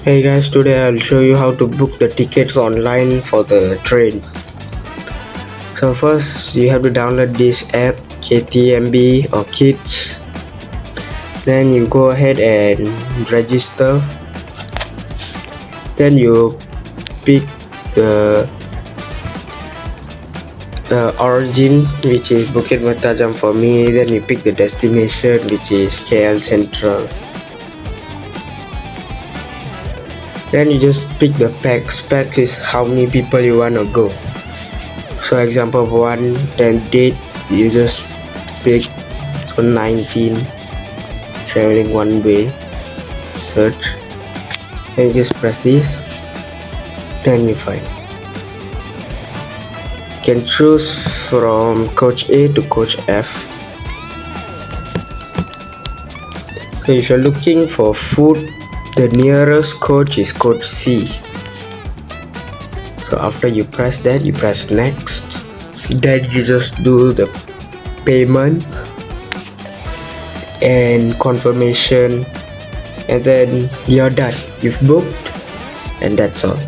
Hey guys, today I'll show you how to book the tickets online for the train. So first you have to download this app KTMB or Kids. Then you go ahead and register. Then you pick the origin, which is Bukit Mertajam for me. Then you pick the destination, which is KL Sentral. Then you just pick the packs. Pack is how many people you wanna go. So example 1, then date you just pick 19, traveling one way, search, then you just press this, then you find. You can choose from coach A to coach F. So if you're looking for food, the nearest coach is coach C. So after you press that, you press next. Then you just do the payment and confirmation, and then you're done. You've booked, and that's all.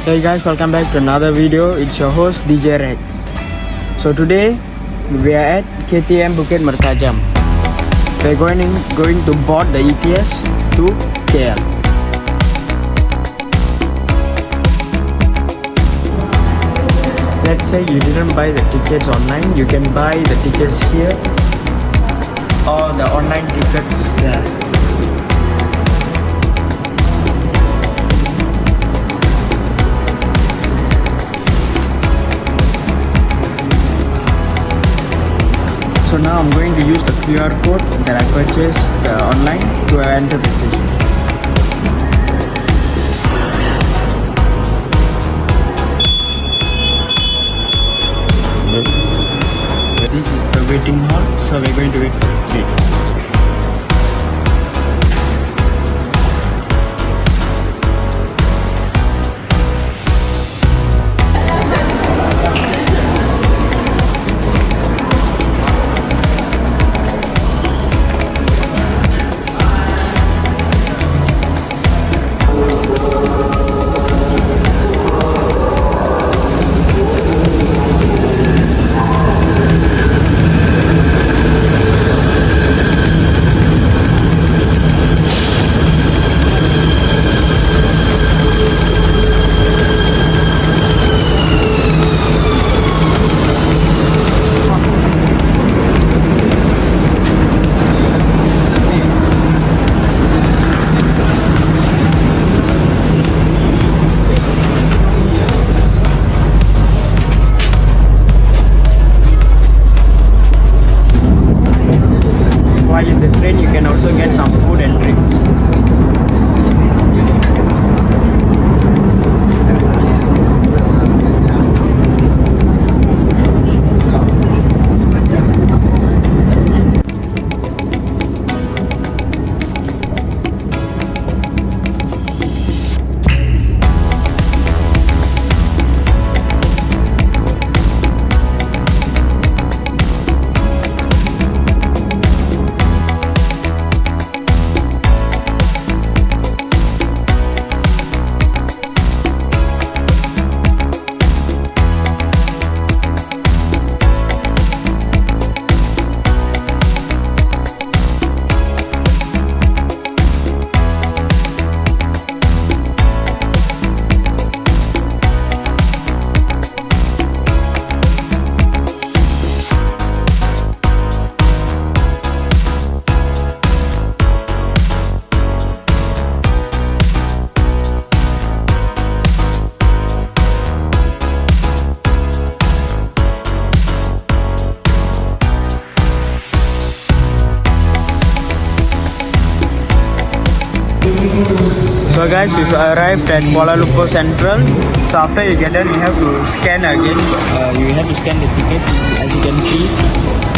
Hey guys, welcome back to another video. It's your host DJ Rex. So today we are at KTM Bukit Mertajam. We're going to board the ETS to KL. Let's say you didn't buy the tickets online, you can buy the tickets here or the online tickets there. So now I'm going to use the QR code that I purchased online to enter the station. This is the waiting hall, so we're going to wait for the train. While in the train you can also get some food and drinks. So guys, we've arrived at Kuala Lumpur Central. So after you get there, you have to scan again. You have to scan the ticket, as you can see.